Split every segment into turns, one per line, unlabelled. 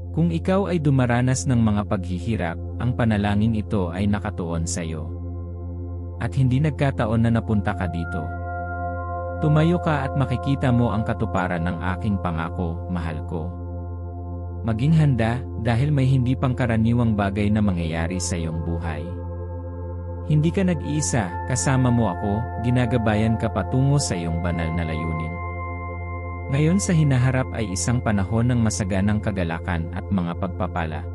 Kung ikaw ay dumaranas ng mga paghihirap, ang panalangin ito ay nakatuon sa iyo. At hindi nagkataon na napunta ka dito. Tumayo ka at makikita mo ang katuparan ng aking pangako, mahal ko. Maging handa, dahil may hindi pangkaraniwang bagay na mangyayari sa iyong buhay. Hindi ka nag-iisa, kasama mo ako, ginagabayan ka patungo sa iyong banal na layunin. Ngayon sa hinaharap ay isang panahon ng masaganang kagalakan at mga pagpapala.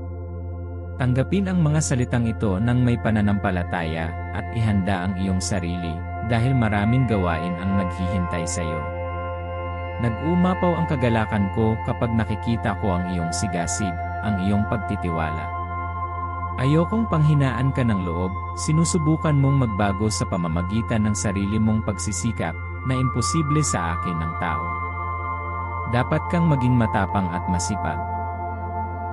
Tanggapin ang mga salitang ito nang may pananampalataya at ihanda ang iyong sarili, dahil maraming gawain ang naghihintay sa iyo. Nag-umapaw ang kagalakan ko kapag nakikita ko ang iyong sigasig, ang iyong pagtitiwala. Ayokong panghinaan ka ng loob, sinusubukan mong magbago sa pamamagitan ng sarili mong pagsisikap, na imposible sa akin ng tao. Dapat kang maging matapang at masipag.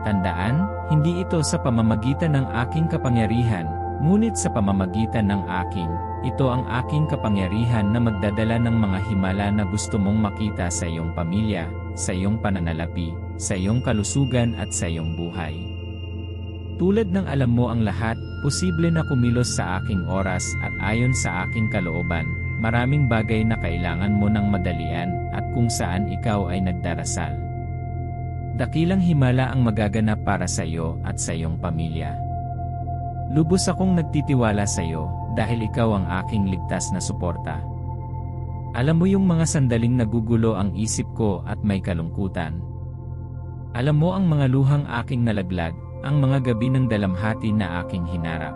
Tandaan, hindi ito sa pamamagitan ng aking kapangyarihan, ngunit sa pamamagitan ng ito ang aking kapangyarihan na magdadala ng mga himala na gusto mong makita sa iyong pamilya, sa iyong pananalapi, sa iyong kalusugan at sa iyong buhay. Tulad ng alam mo ang lahat, posible na kumilos sa aking oras at ayon sa aking kalooban, maraming bagay na kailangan mo ng madalian at kung saan ikaw ay nagdarasal. Dakilang himala ang magaganap para sa iyo at sa iyong pamilya. Lubos akong nagtitiwala sa iyo, dahil ikaw ang aking ligtas na suporta. Alam mo yung mga sandaling nagugulo ang isip ko at may kalungkutan. Alam mo ang mga luhang aking nalaglag, ang mga gabi ng dalamhati na aking hinarap.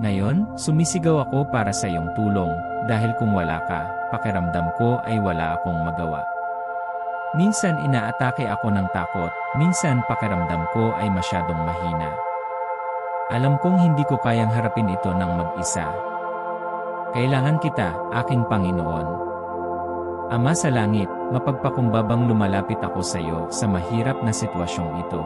Ngayon, sumisigaw ako para sa iyong tulong, dahil kung wala ka, pakiramdam ko ay wala akong magawa. Minsan inaatake ako ng takot, minsan pakiramdam ko ay masyadong mahina. Alam kong hindi ko kayang harapin ito ng mag-isa. Kailangan kita, aking Panginoon. Ama sa langit, mapagpakumbabang lumalapit ako sa iyo sa mahirap na sitwasyong ito.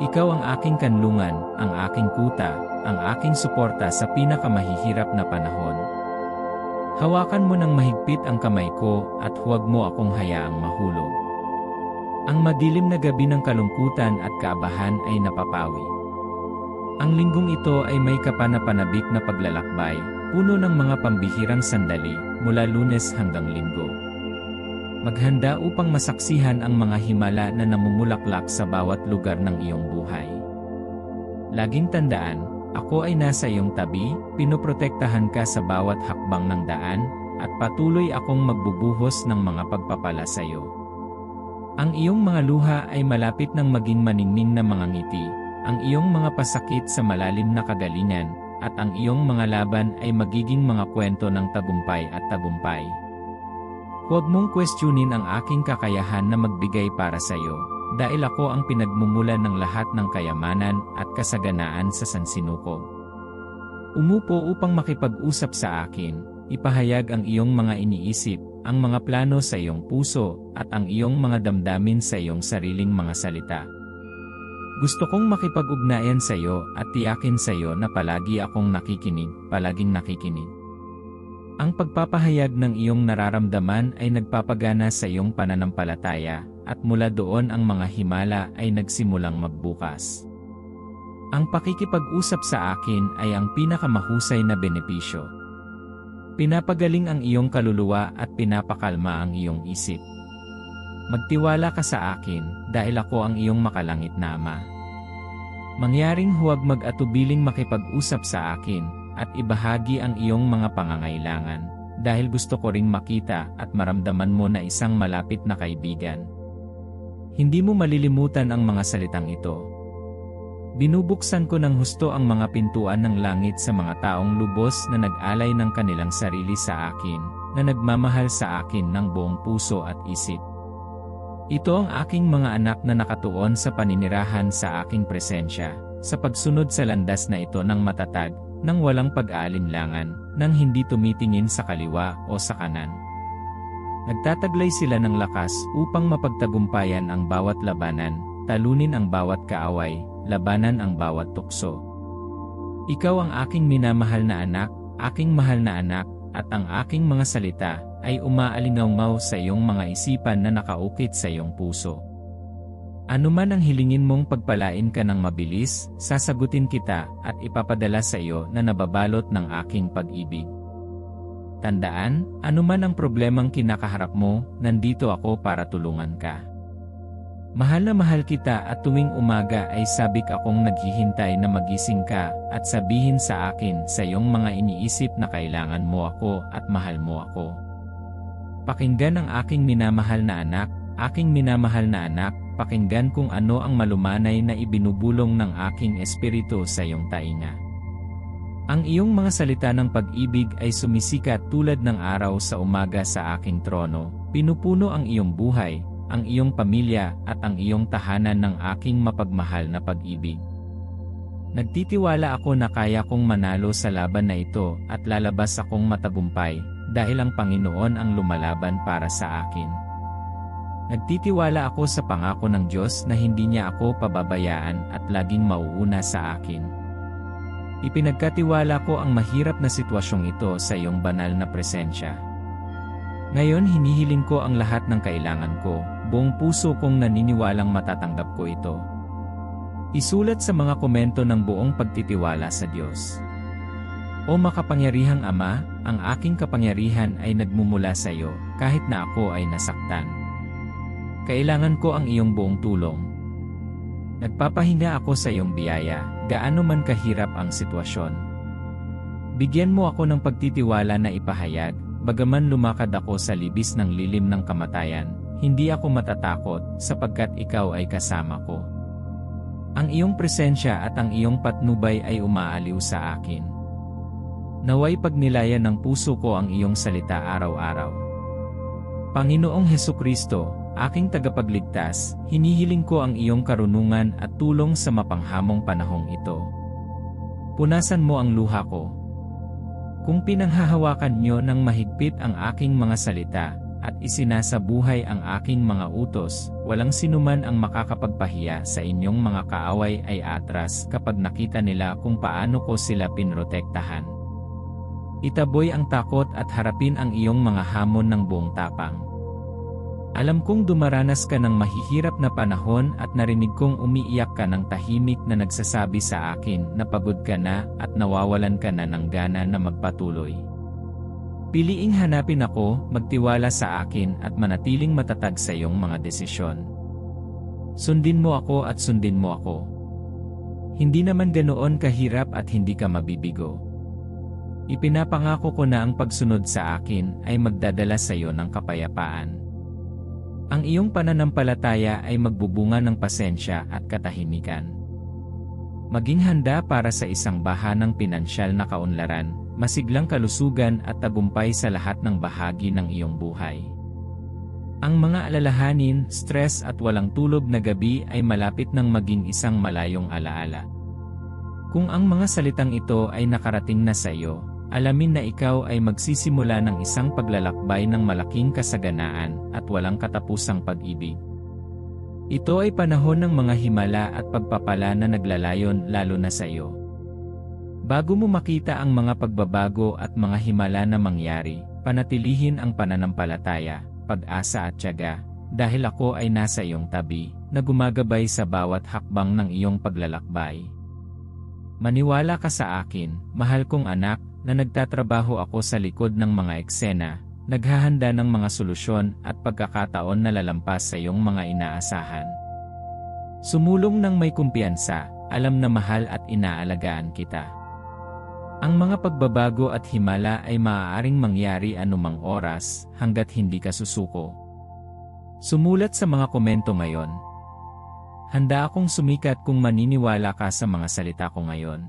Ikaw ang aking kanlungan, ang aking kuta, ang aking suporta sa pinakamahihirap na panahon. Hawakan mo ng mahigpit ang kamay ko at huwag mo akong hayaang mahulog. Ang madilim na gabi ng kalungkutan at kaabahan ay napapawi. Ang linggong ito ay may kapanapanabik na paglalakbay, puno ng mga pambihirang sandali, mula Lunes hanggang Linggo. Maghanda upang masaksihan ang mga himala na namumulaklak sa bawat lugar ng iyong buhay. Laging tandaan, ako ay nasa iyong tabi, pinoprotektahan ka sa bawat hakbang ng daan, at patuloy akong magbubuhos ng mga pagpapala sa iyo. Ang iyong mga luha ay malapit ng maging maningning na mga ngiti, ang iyong mga pasakit sa malalim na kagalingan, at ang iyong mga laban ay magiging mga kwento ng tagumpay at tagumpay. Huwag mong questionin ang aking kakayahan na magbigay para sa iyo, dahil ako ang pinagmumulan ng lahat ng kayamanan at kasaganaan sa sansinukob. Umupo upang makipag-usap sa akin, ipahayag ang iyong mga iniisip, ang mga plano sa iyong puso, at ang iyong mga damdamin sa iyong sariling mga salita. Gusto kong makipag-ugnayan sa iyo at tiyakin sa iyo na palagi akong nakikinig, palaging nakikinig. Ang pagpapahayag ng iyong nararamdaman ay nagpapagana sa iyong pananampalataya, at mula doon ang mga himala ay nagsimulang magbukas. Ang pakikipag-usap sa akin ay ang pinakamahusay na benepisyo. Pinapagaling ang iyong kaluluwa at pinapakalma ang iyong isip. Magtiwala ka sa akin, dahil ako ang iyong makalangit na Ama. Mangyaring huwag mag-atubiling makipag-usap sa akin, at ibahagi ang iyong mga pangangailangan, dahil gusto ko ring makita at maramdaman mo na isang malapit na kaibigan. Hindi mo malilimutan ang mga salitang ito. Binubuksan ko ng husto ang mga pintuan ng langit sa mga taong lubos na nag-alay ng kanilang sarili sa akin, na nagmamahal sa akin ng buong puso at isip. Ito ang aking mga anak na nakatuon sa paninirahan sa aking presensya, sa pagsunod sa landas na ito ng matatag, nang walang pag-aalinlangan, nang hindi tumitingin sa kaliwa o sa kanan. Nagtataglay sila ng lakas upang mapagtagumpayan ang bawat labanan, talunin ang bawat kaaway, labanan ang bawat tukso. Ikaw ang aking minamahal na anak, aking mahal na anak, at ang aking mga salita ay umaalingaw sa iyong mga isipan na nakaukit sa iyong puso. Ano man ang hilingin mong pagpalain ka ng mabilis, sasagutin kita at ipapadala sa iyo na nababalot ng aking pag-ibig. Tandaan, anuman ang problemang kinakaharap mo, nandito ako para tulungan ka. Mahal na mahal kita at tuwing umaga ay sabik akong naghihintay na magising ka at sabihin sa akin sa iyong mga iniisip na kailangan mo ako at mahal mo ako. Pakinggan ang aking minamahal na anak, aking minamahal na anak, pakinggan kung ano ang malumanay na ibinubulong ng aking espiritu sa iyong tainga. Ang iyong mga salita ng pag-ibig ay sumisikat tulad ng araw sa umaga sa aking trono, pinupuno ang iyong buhay, ang iyong pamilya at ang iyong tahanan ng aking mapagmahal na pag-ibig. Nagtitiwala ako na kaya kong manalo sa laban na ito at lalabas akong matagumpay dahil ang Panginoon ang lumalaban para sa akin. Nagtitiwala ako sa pangako ng Diyos na hindi niya ako pababayaan at laging mauuna sa akin. Ipinagkatiwala ko ang mahirap na sitwasyong ito sa iyong banal na presensya. Ngayon hinihiling ko ang lahat ng kailangan ko, buong puso kong naniniwalang matatanggap ko ito. Isulat sa mga komento ng buong pagtitiwala sa Diyos. O makapangyarihang Ama, ang aking kapangyarihan ay nagmumula sa iyo, kahit na ako ay nasaktan. Kailangan ko ang iyong buong tulong. Nagpapahinga ako sa iyong biyaya, gaano man kahirap ang sitwasyon. Bigyan mo ako ng pagtitiwala na ipahayag, bagaman lumakad ako sa libis ng lilim ng kamatayan, hindi ako matatakot sapagkat ikaw ay kasama ko. Ang iyong presensya at ang iyong patnubay ay umaaliw sa akin. Naway pagnilayan ng puso ko ang iyong salita araw-araw. Panginoong Hesukristo, aking tagapagligtas, hinihiling ko ang iyong karunungan at tulong sa mapanghamong panahong ito. Punasan mo ang luha ko. Kung pinanghahawakan niyo ng mahigpit ang aking mga salita, at isinasabuhay ang aking mga utos, walang sinuman ang makakapagpahiya sa inyong mga kaaway ay atras kapag nakita nila kung paano ko sila pinrotektahan. Itaboy ang takot at harapin ang iyong mga hamon ng buong tapang. Alam kong dumaranas ka ng mahihirap na panahon at narinig kong umiiyak ka ng tahimik na nagsasabi sa akin na pagod ka na at nawawalan ka na ng gana na magpatuloy. Piliing hanapin ako, magtiwala sa akin at manatiling matatag sa iyong mga desisyon. Sundin mo ako at sundin mo ako. Hindi naman ganoon kahirap at hindi ka mabibigo. Ipinapangako ko na ang pagsunod sa akin ay magdadala sa iyo ng kapayapaan. Ang iyong pananampalataya ay magbubunga ng pasensya at katahimikan. Maging handa para sa isang bahanang pinansyal na kaunlaran, masiglang kalusugan at tagumpay sa lahat ng bahagi ng iyong buhay. Ang mga alalahanin, stress at walang tulog na gabi ay malapit nang maging isang malayong alaala. Kung ang mga salitang ito ay nakarating na sa iyo, alamin na ikaw ay magsisimula ng isang paglalakbay ng malaking kasaganaan at walang katapusang pag-ibig. Ito ay panahon ng mga himala at pagpapala na naglalayon lalo na sa iyo. Bago mo makita ang mga pagbabago at mga himala na mangyari, panatilihin ang pananampalataya, pag-asa at tiyaga, dahil ako ay nasa iyong tabi, na gumagabay sa bawat hakbang ng iyong paglalakbay. Maniwala ka sa akin, mahal kong anak, na nagtatrabaho ako sa likod ng mga eksena, naghahanda ng mga solusyon at pagkakataon na lalampas sa iyong mga inaasahan. Sumulong ng may kumpiyansa, alam na mahal at inaalagaan kita. Ang mga pagbabago at himala ay maaaring mangyari anumang oras hanggat hindi ka susuko. Sumulat sa mga komento ngayon. Handa akong sumikat kung maniniwala ka sa mga salita ko ngayon.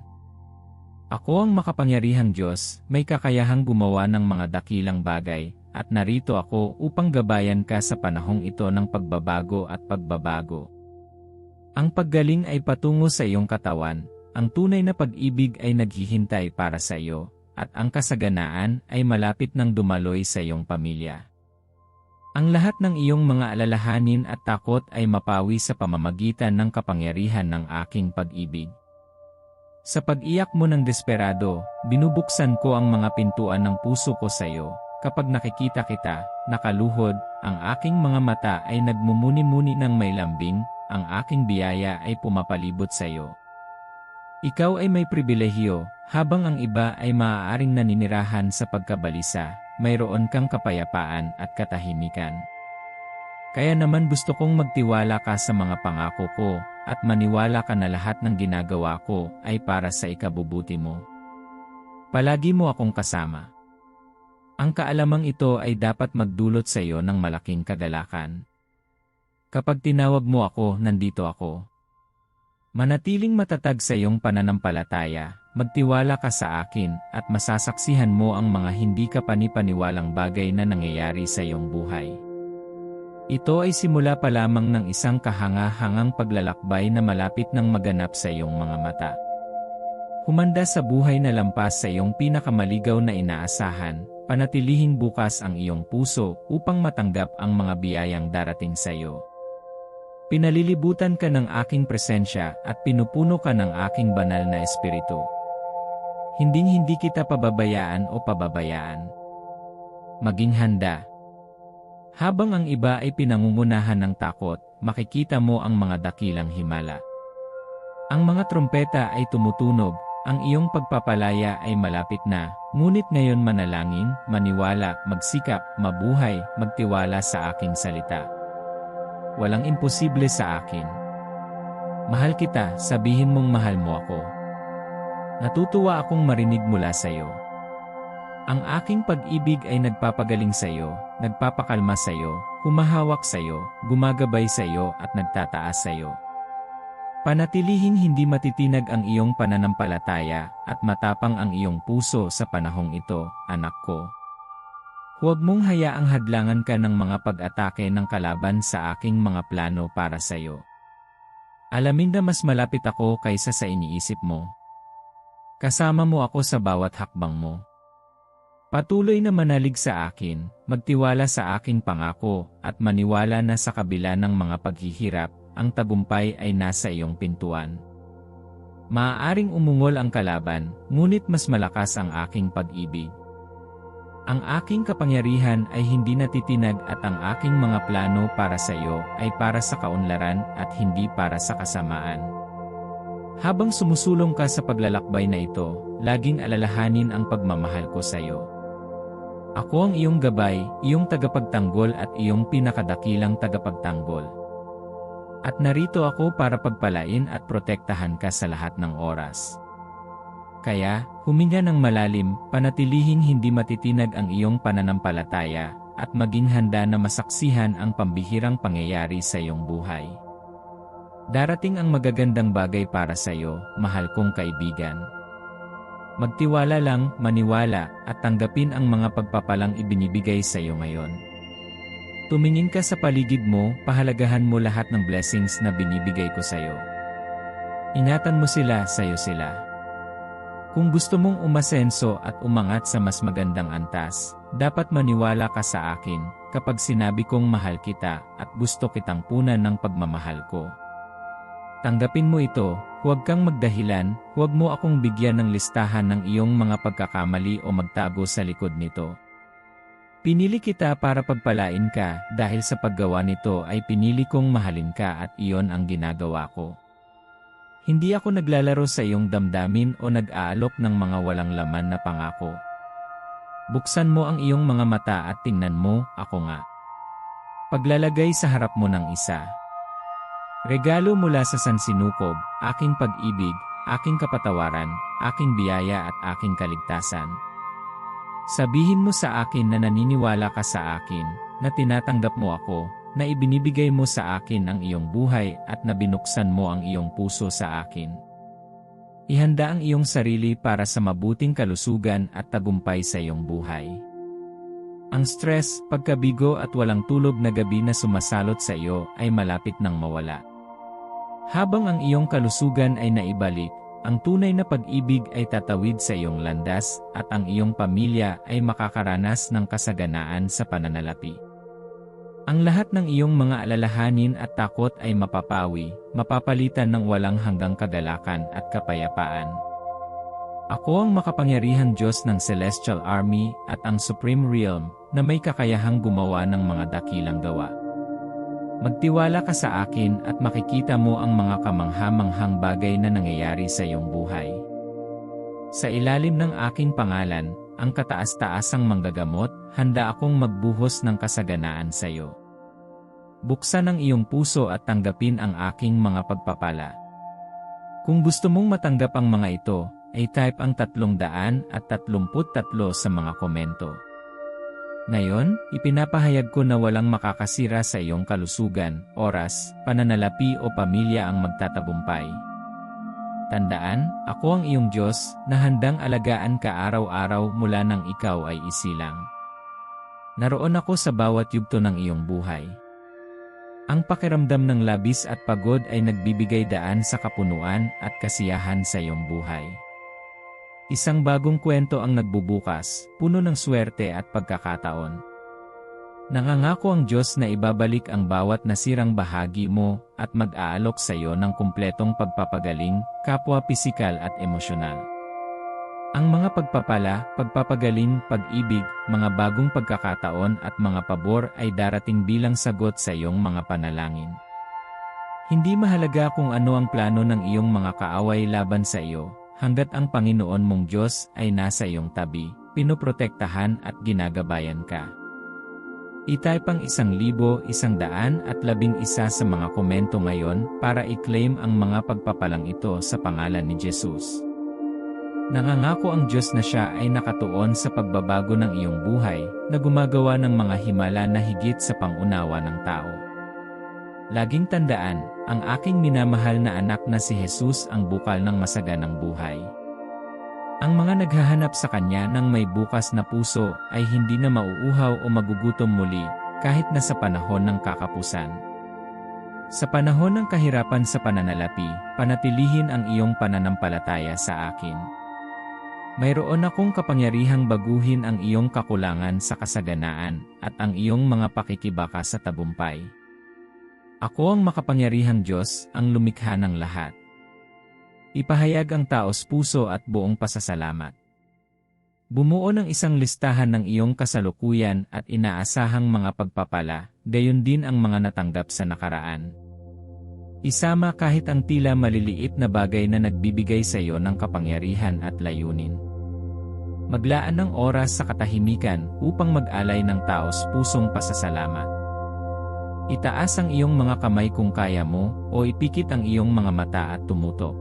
Ako ang makapangyarihang Diyos, may kakayahang gumawa ng mga dakilang bagay, at narito ako upang gabayan ka sa panahong ito ng pagbabago at pagbabago. Ang paggaling ay patungo sa iyong katawan, ang tunay na pag-ibig ay naghihintay para sa iyo, at ang kasaganaan ay malapit nang dumaloy sa iyong pamilya. Ang lahat ng iyong mga alalahanin at takot ay mapawi sa pamamagitan ng kapangyarihan ng aking pag-ibig. Sa pag-iyak mo ng desperado, binubuksan ko ang mga pintuan ng puso ko sa iyo. Kapag nakikita kita, nakaluhod, ang aking mga mata ay nagmumuni-muni ng may lambing, ang aking biyaya ay pumapalibot sa iyo. Ikaw ay may pribilehiyo, habang ang iba ay maaaring naninirahan sa pagkabalisa, mayroon kang kapayapaan at katahimikan. Kaya naman gusto kong magtiwala ka sa mga pangako ko, at maniwala ka na lahat ng ginagawa ko ay para sa ikabubuti mo. Palagi mo akong kasama. Ang kaalamang ito ay dapat magdulot sa iyo ng malaking kagalakan. Kapag tinawag mo ako, nandito ako. Manatiling matatag sa iyong pananampalataya, magtiwala ka sa akin at masasaksihan mo ang mga hindi kapani-paniwalang bagay na nangyayari sa iyong buhay. Ito ay simula pa lamang ng isang kahanga-hangang paglalakbay na malapit nang maganap sa iyong mga mata. Humanda sa buhay na lampas sa iyong pinakamaligaw na inaasahan, panatilihing bukas ang iyong puso upang matanggap ang mga biyayang darating sa iyo. Pinalilibutan ka ng aking presensya at pinupuno ka ng aking banal na espiritu. Hinding-hindi kita pababayaan o pababayaan. Maging handa. Habang ang iba ay pinangungunahan ng takot, makikita mo ang mga dakilang himala. Ang mga trompeta ay tumutunog, ang iyong pagpapalaya ay malapit na, ngunit ngayon manalangin, maniwala, magsikap, mabuhay, magtiwala sa aking salita. Walang imposible sa akin. Mahal kita, sabihin mong mahal mo ako. Natutuwa akong marinig mula sa iyo. Ang aking pag-ibig ay nagpapagaling sa iyo, nagpapakalma sa iyo, humahawak sa iyo, gumagabay sa iyo at nagtataas sa iyo. Panatilihing hindi matitinag ang iyong pananampalataya at matapang ang iyong puso sa panahong ito, anak ko. Huwag mong hayaang hadlangan ka ng mga pag-atake ng kalaban sa aking mga plano para sa iyo. Alamin na mas malapit ako kaysa sa iniisip mo. Kasama mo ako sa bawat hakbang mo. Patuloy na manalig sa akin, magtiwala sa aking pangako, at maniwala na sa kabila ng mga paghihirap, ang tagumpay ay nasa iyong pintuan. Maaaring umungol ang kalaban, ngunit mas malakas ang aking pag-ibig. Ang aking kapangyarihan ay hindi natitinag at ang aking mga plano para sa iyo ay para sa kaunlaran at hindi para sa kasamaan. Habang sumusulong ka sa paglalakbay na ito, laging alalahanin ang pagmamahal ko sa iyo. Ako ang iyong gabay, iyong tagapagtanggol at iyong pinakadakilang tagapagtanggol. At narito ako para pagpalain at protektahan ka sa lahat ng oras. Kaya, huminga ng malalim, panatilihing hindi matitinag ang iyong pananampalataya, at maging handa na masaksihan ang pambihirang pangyayari sa iyong buhay. Darating ang magagandang bagay para sa iyo, mahal kong kaibigan. Magtiwala lang, maniwala, at tanggapin ang mga pagpapalang ibinibigay sa iyo ngayon. Tumingin ka sa paligid mo, pahalagahan mo lahat ng blessings na binibigay ko sa iyo. Ingatan mo sila, sa iyo sila. Kung gusto mong umasenso at umangat sa mas magandang antas, dapat maniwala ka sa akin kapag sinabi kong mahal kita at gusto kitang punan ng pagmamahal ko. Tanggapin mo ito, huwag kang magdahilan, huwag mo akong bigyan ng listahan ng iyong mga pagkakamali o magtago sa likod nito. Pinili kita para pagpalain ka, dahil sa paggawa nito ay pinili kong mahalin ka at iyon ang ginagawa ko. Hindi ako naglalaro sa iyong damdamin o nag-aalok ng mga walang laman na pangako. Buksan mo ang iyong mga mata at tingnan mo, ako nga. Paglalagay sa harap mo ng isa. Regalo mula sa sansinukob, aking pag-ibig, aking kapatawaran, aking biyaya at aking kaligtasan. Sabihin mo sa akin na naniniwala ka sa akin, na tinatanggap mo ako, na ibinibigay mo sa akin ang iyong buhay at na binuksan mo ang iyong puso sa akin. Ihanda ang iyong sarili para sa mabuting kalusugan at tagumpay sa iyong buhay. Ang stress, pagkabigo at walang tulog na gabi na sumasalot sa iyo ay malapit nang mawala. Habang ang iyong kalusugan ay naibalik, ang tunay na pag-ibig ay tatawid sa iyong landas at ang iyong pamilya ay makakaranas ng kasaganaan sa pananalapi. Ang lahat ng iyong mga alalahanin at takot ay mapapawi, mapapalitan ng walang hanggang kagalakan at kapayapaan. Ako ang makapangyarihang Diyos ng Celestial Army at ang Supreme Realm na may kakayahang gumawa ng mga dakilang gawa. Magtiwala ka sa akin at makikita mo ang mga kamangha-manghang bagay na nangyayari sa iyong buhay. Sa ilalim ng aking pangalan, ang kataas-taasang manggagamot, handa akong magbuhos ng kasaganaan sa iyo. Buksan ang iyong puso at tanggapin ang aking mga pagpapala. Kung gusto mong matanggap ang mga ito, ay type ang 333 sa mga komento. Ngayon, ipinapahayag ko na walang makakasira sa iyong kalusugan, oras, pananalapi o pamilya ang magtatagumpay. Tandaan, ako ang iyong Diyos, na handang alagaan ka araw-araw mula nang ikaw ay isilang. Naroon ako sa bawat yugto ng iyong buhay. Ang pakiramdam ng labis at pagod ay nagbibigay daan sa kapunuan at kasiyahan sa iyong buhay. Isang bagong kwento ang nagbubukas, puno ng swerte at pagkakataon. Nangangako ang Diyos na ibabalik ang bawat nasirang bahagi mo at mag-aalok sa iyo ng kumpletong pagpapagaling, kapwa pisikal at emosyonal. Ang mga pagpapala, pagpapagaling, pag-ibig, mga bagong pagkakataon at mga pabor ay darating bilang sagot sa iyong mga panalangin. Hindi mahalaga kung ano ang plano ng iyong mga kaaway laban sa iyo, hanggat ang Panginoon mong Diyos ay nasa iyong tabi, pinoprotektahan at ginagabayan ka. I-type ang 1,111 sa mga komento ngayon para i-claim ang mga pagpapalang ito sa pangalan ni Jesus. Nangangako ang Diyos na siya ay nakatuon sa pagbabago ng iyong buhay, na gumagawa ng mga himala na higit sa pangunawa ng tao. Laging tandaan, ang aking minamahal na anak na si Jesus ang bukal ng masaganang buhay. Ang mga naghahanap sa Kanya ng may bukas na puso ay hindi na mauuhaw o magugutom muli, kahit na sa panahon ng kakapusan. Sa panahon ng kahirapan sa pananalapi, panatilihin ang iyong pananampalataya sa akin. Mayroon akong kapangyarihang baguhin ang iyong kakulangan sa kasaganaan at ang iyong mga pakikibaka sa tagumpay. Ako ang makapangyarihang Diyos, ang lumikha ng lahat. Ipahayag ang taos puso at buong pasasalamat. Bumuo ng isang listahan ng iyong kasalukuyan at inaasahang mga pagpapala, gayon din ang mga natanggap sa nakaraan. Isama kahit ang tila maliliit na bagay na nagbibigay sa iyo ng kapangyarihan at layunin. Maglaan ng oras sa katahimikan upang mag-alay ng taos pusong pasasalamat. Itaas ang iyong mga kamay kung kaya mo, o ipikit ang iyong mga mata at tumutok.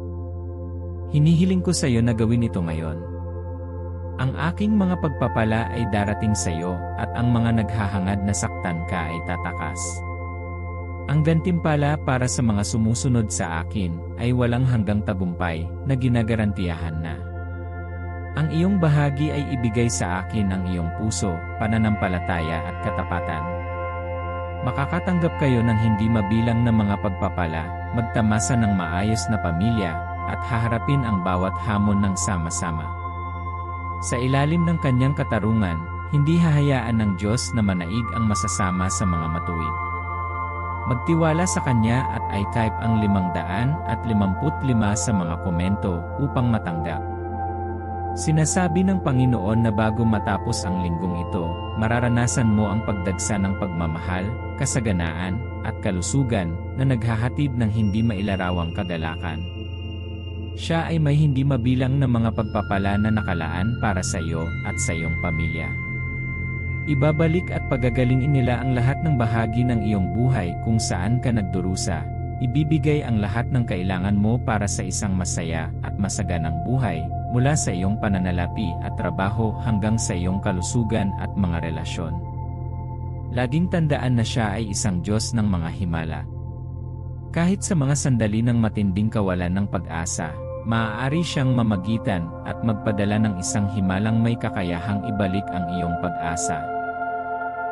Hinihiling ko sa iyo na gawin ito ngayon. Ang aking mga pagpapala ay darating sa iyo, at ang mga naghahangad na saktan ka ay tatakas. Ang gantimpala para sa mga sumusunod sa akin ay walang hanggang tagumpay na ginagarantiyahan na. Ang iyong bahagi ay ibigay sa akin ang iyong puso, pananampalataya at katapatan. Makakatanggap kayo ng hindi mabilang na mga pagpapala, magtamasa ng maayos na pamilya, at haharapin ang bawat hamon ng sama-sama. Sa ilalim ng kanyang katarungan, hindi hahayaan ng Diyos na manaig ang masasama sa mga matuwid. Magtiwala sa Kanya at i-type ang 555 sa mga komento upang matanggap. Sinasabi ng Panginoon na bago matapos ang linggong ito, mararanasan mo ang pagdagsa ng pagmamahal, kasaganaan, at kalusugan na naghahatid ng hindi mailarawang kagalakan. Siya ay may hindi mabilang na mga pagpapala na nakalaan para sa iyo at sa iyong pamilya. Ibabalik at pagagalingin nila ang lahat ng bahagi ng iyong buhay kung saan ka nagdurusa. Ibibigay ang lahat ng kailangan mo para sa isang masaya at masaganang buhay, mula sa iyong pananalapi at trabaho hanggang sa iyong kalusugan at mga relasyon. Laging tandaan na siya ay isang Diyos ng mga himala. Kahit sa mga sandali ng matinding kawalan ng pag-asa, maaari siyang mamagitan at magpadala ng isang himalang may kakayahang ibalik ang iyong pag-asa.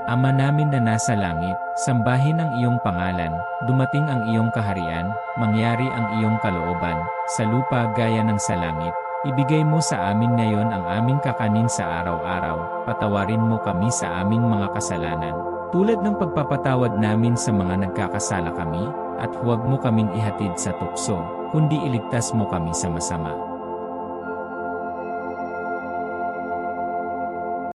Ama namin na nasa langit, sambahin ang iyong pangalan, dumating ang iyong kaharian, mangyari ang iyong kalooban, sa lupa gaya ng sa langit. Ibigay mo sa amin ngayon ang aming kakanin sa araw-araw, patawarin mo kami sa aming mga kasalanan, tulad ng pagpapatawad namin sa mga nagkakasala kami, at huwag mo kaming ihatid sa tukso, kundi iligtas mo kami sa masama.